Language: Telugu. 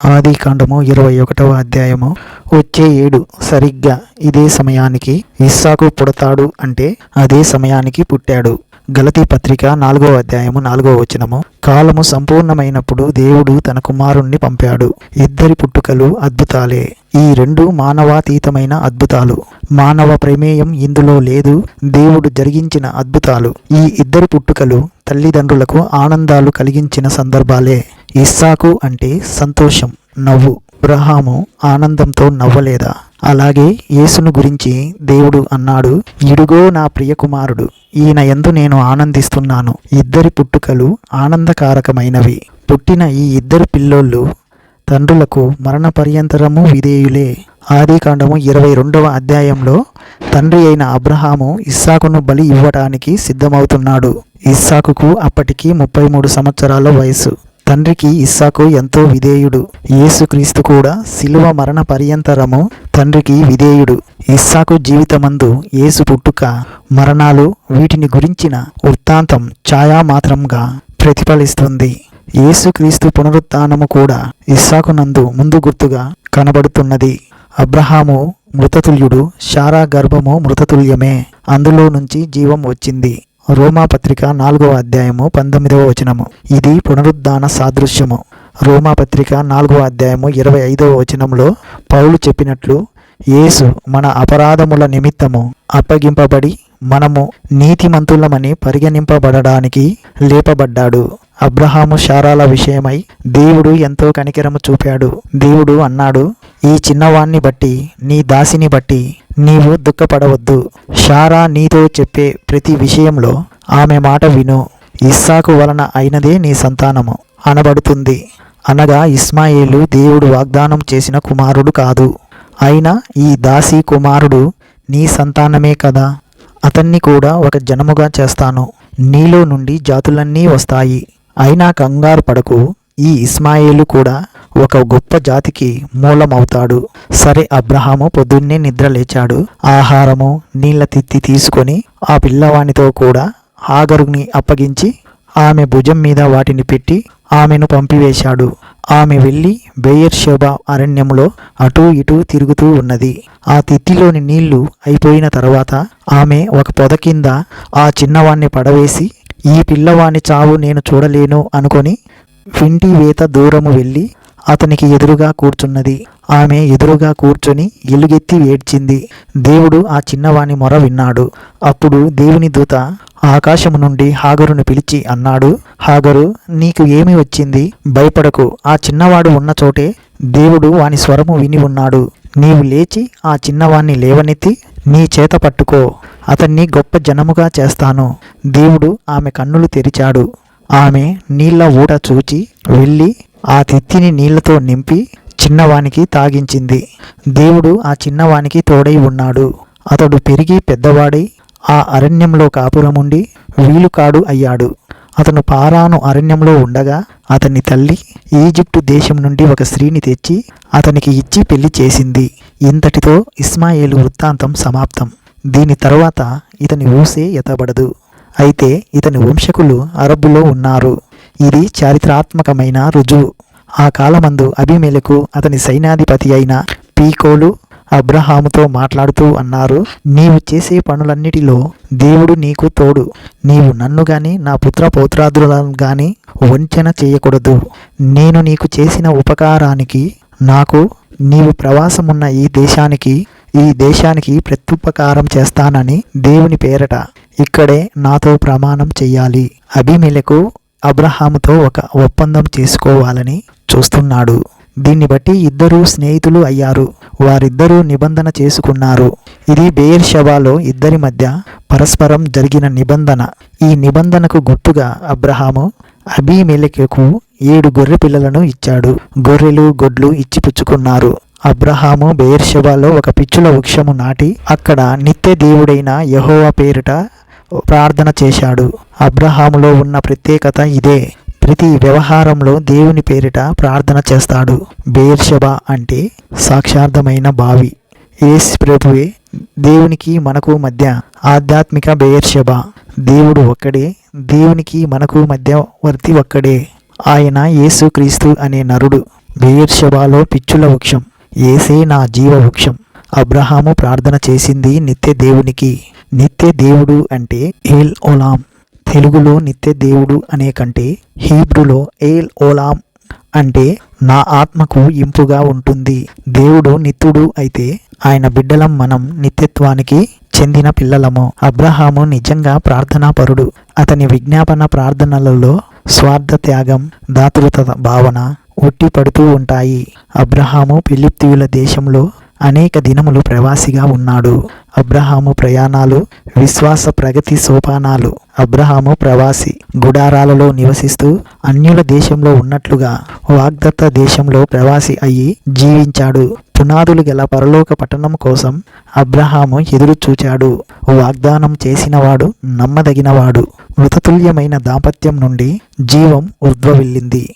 ఆదికాండము 21వ అధ్యాయము. వచ్చే ఏడు సరిగ్గా ఇదే సమయానికి ఇస్సాకు పుడతాడు అంటే అదే సమయానికి పుట్టాడు. గలతీ పత్రిక 4వ అధ్యాయము 4వ వచనము. కాలము సంపూర్ణమైనప్పుడు దేవుడు తన కుమారుణ్ణి పంపాడు. ఇద్దరి పుట్టుకలు అద్భుతాలే. ఈ రెండు మానవాతీతమైన అద్భుతాలు. మానవ ప్రమేయం ఇందులో లేదు. దేవుడు జరిగించిన అద్భుతాలు. ఈ ఇద్దరి పుట్టుకలు తల్లిదండ్రులకు ఆనందాలు కలిగించిన సందర్భాలే. ఇస్సాకు అంటే సంతోషం, నవ్వు. అబ్రహాము ఆనందంతో నవ్వలేదా? అలాగే యేసును గురించి దేవుడు అన్నాడు, ఇడుగో నా ప్రియ కుమారుడు, ఈయన యందు నేను ఆనందిస్తున్నాను. ఇద్దరి పుట్టుకలు ఆనందకారకమైనవి. పుట్టిన ఈ ఇద్దరు పిల్లోళ్ళు తండ్రులకు మరణ పర్యంతరము విధేయులే. ఆదికాండము 22వ అధ్యాయంలో తండ్రి అయిన అబ్రహాము ఇస్సాకును బలి ఇవ్వటానికి సిద్ధమవుతున్నాడు. ఇస్సాకుకు అప్పటికి 33 సంవత్సరాల వయసు. తండ్రికి ఇస్సాకు ఎంతో విధేయుడు. యేసుక్రీస్తు కూడా శిలువ మరణ పర్యంతరము తండ్రికి విధేయుడు. ఇస్సాకు జీవితమందు యేసు పుట్టుక, మరణాలు, వీటిని గురించిన వృత్తాంతం ఛాయామాత్రంగా ప్రతిఫలిస్తుంది. యేసుక్రీస్తు పునరుత్థానము కూడా ఇస్సాకునందు ముందు గుర్తుగా కనబడుతున్నది. అబ్రహాము మృతతుల్యుడు, శారా గర్భము మృతతుల్యమే. అందులో నుంచి జీవం వచ్చింది. రోమాపత్రిక 4వ అధ్యాయము 19వ వచనము. ఇది పునరుద్ధాన సాదృశ్యము. రోమాపత్రిక 4వ అధ్యాయము 25వ వచనంలో పౌలు చెప్పినట్లు, యేసు మన అపరాధముల నిమిత్తము అప్పగింపబడి మనము నీతిమంతులమని పరిగణింపబడడానికి లేపబడ్డాడు. అబ్రహాము శారాల విషయమై దేవుడు ఎంతో కనికరము చూపాడు. దేవుడు అన్నాడు, ఈ చిన్నవాణ్ణి బట్టి, నీ దాసిని బట్టి నీవు దుఃఖపడవద్దు. శారా నీతో చెప్పే ప్రతి విషయంలో ఆమె మాట విను. ఇస్సాకు వలన అయినదే నీ సంతానము అనబడుతుంది. అనగా ఇస్మాయేలు దేవుడు వాగ్దానం చేసిన కుమారుడు కాదు. అయినా ఈ దాసి కుమారుడు నీ సంతానమే కదా. అతన్ని కూడా ఒక జనముగా చేస్తాను. నీలో నుండి జాతులన్నీ వస్తాయి. అయినా కంగారు పడకు. ఈ ఇస్మాయేలు కూడా ఒక గొప్ప జాతికి మూలమవుతాడు. సరే, అబ్రహాము పొద్దున్నే నిద్ర లేచాడు. ఆహారము, నీళ్ల తిత్తి తీసుకొని ఆ పిల్లవానితో కూడా హాగరుని అప్పగించి ఆమె భుజం మీద వాటిని పెట్టి ఆమెను పంపివేశాడు. ఆమె వెళ్ళి బెయేర్షెబా అరణ్యంలో అటూ ఇటూ తిరుగుతూ ఉన్నది. ఆ తిత్తిలోని నీళ్లు అయిపోయిన తర్వాత ఆమె ఒక పొద కింద ఆ చిన్నవాణ్ణి పడవేసి, ఈ పిల్లవాని చావు నేను చూడలేను అనుకొని వింటి వేత దూరము వెళ్ళి అతనికి ఎదురుగా కూర్చున్నది. ఆమె ఎదురుగా కూర్చొని ఎలుగెత్తి ఏడ్చింది. దేవుడు ఆ చిన్నవాని మొర విన్నాడు. అప్పుడు దేవుని దూత ఆకాశము నుండి హాగరును పిలిచి అన్నాడు, హాగరు, నీకు ఏమి వచ్చింది? భయపడకు. ఆ చిన్నవాడు ఉన్న చోటే దేవుడు వాని స్వరము విని ఉన్నాడు. నీవు లేచి ఆ చిన్నవాణ్ణి లేవనెత్తి నీ చేత పట్టుకో. అతన్ని గొప్ప జనముగా చేస్తాను. దేవుడు ఆమె కన్నులు తెరిచాడు. ఆమె నీళ్ల ఊట చూచి వెళ్ళి ఆ తిత్తిని నీళ్లతో నింపి చిన్నవానికి తాగించింది. దేవుడు ఆ చిన్నవానికి తోడై ఉన్నాడు. అతడు పెరిగి పెద్దవాడై ఆ అరణ్యంలో కాపురముండి వీలుకాడు అయ్యాడు. అతను పారాను అరణ్యంలో ఉండగా అతని తల్లి ఈజిప్టు దేశం నుండి ఒక స్త్రీని తెచ్చి అతనికి ఇచ్చి పెళ్లి చేసింది. ఇంతటితో ఇస్మాయేలు వృత్తాంతం సమాప్తం. దీని తరువాత ఇతని ఊసే ఎత్తబడదు. అయితే ఇతని వంశకులు అరబ్బులో ఉన్నారు. ఇది చారిత్రాత్మకమైన రుజువు. ఆ కాలమందు అబీమెలెకు అతని సైన్యాధిపతి అయిన పీకోలు అబ్రహాముతో మాట్లాడుతూ అన్నారు, నీవు చేసే పనులన్నిటిలో దేవుడు నీకు తోడు. నీవు నన్ను గాని నా పుత్ర పౌత్రాదులను గాని వంచన చేయకూడదు. నేను నీకు చేసిన ఉపకారానికి నాకు నీవు ప్రవాసమున్న ఈ దేశానికి ప్రత్యుపకారం చేస్తానని దేవుని పేరట ఇక్కడే నాతో ప్రమాణం చెయ్యాలి. అబీమెలెకు అబ్రహాముతో ఒక ఒప్పందం చేసుకోవాలని చూస్తున్నాడు. దీన్ని బట్టి ఇద్దరు స్నేహితులు అయ్యారు. వారిద్దరూ నిబంధన చేసుకున్నారు. ఇది బెయేర్షెబాలో ఇద్దరి మధ్య పరస్పరం జరిగిన నిబంధన. ఈ నిబంధనకు గుర్తుగా అబ్రహాము అబీమెలెకుకు 7 గొర్రె పిల్లలను ఇచ్చాడు. గొర్రెలు, గొడ్లు ఇచ్చి పుచ్చుకున్నారు. అబ్రహాము బెయేర్షెబాలో ఒక పిచ్చుల వృక్షము నాటి అక్కడ నిత్య దేవుడైన యెహోవా పేరిట ప్రార్థన చేశాడు. అబ్రహాములో ఉన్న ప్రత్యేకత ఇదే. ప్రతి వ్యవహారంలో దేవుని పేరిట ప్రార్థన చేస్తాడు. బెయేర్షెబా అంటే సాక్షార్థమైన బావి. యేసు ప్రభువే దేవునికి మనకు మధ్య ఆధ్యాత్మిక బెయేర్షెబా. దేవుడు ఒక్కడే, దేవునికి మనకు మధ్యవర్తి ఒక్కడే. ఆయన యేసుక్రీస్తు అనే నరుడు. బెయేర్షెబాలో పిచ్చుల వృక్షం. యేసే నా జీవ వృక్షం. అబ్రహాము ప్రార్థన చేసింది నిత్య దేవునికి. నిత్య దేవుడు అంటే ఏల్ ఓలాం. తెలుగులో నిత్య దేవుడు అనే కంటే హీబ్రూలో ఏల్ ఓలాం అంటే నా ఆత్మకు ఇంపుగా ఉంటుంది. దేవుడు నిత్యుడు అయితే ఆయన బిడ్డలం మనం నిత్యత్వానికి చెందిన పిల్లలము. అబ్రహాము నిజంగా ప్రార్థనాపరుడు. అతని విజ్ఞాపన ప్రార్థనలలో స్వార్థ త్యాగం, దాతృత భావన ఉట్టిపడుతూ ఉంటాయి. అబ్రహాము ఫిలిప్తీయుల దేశంలో అనేక దినములు ప్రవాసిగా ఉన్నాడు. అబ్రహాము ప్రయాణాలు విశ్వాస ప్రగతి సోపానాలు. అబ్రహాము ప్రవాసి గుడారాలలో నివసిస్తూ అన్యుల దేశంలో ఉన్నట్లుగా వాగ్దత్త దేశంలో ప్రవాసి అయ్యి జీవించాడు. పునాదులు గల పరలోక పట్టణం కోసం అబ్రహాము ఎదురు చూచాడు. వాగ్దానం చేసినవాడు నమ్మదగినవాడు. మృతతుల్యమైన దాంపత్యం నుండి జీవం ఉద్భవిల్లింది.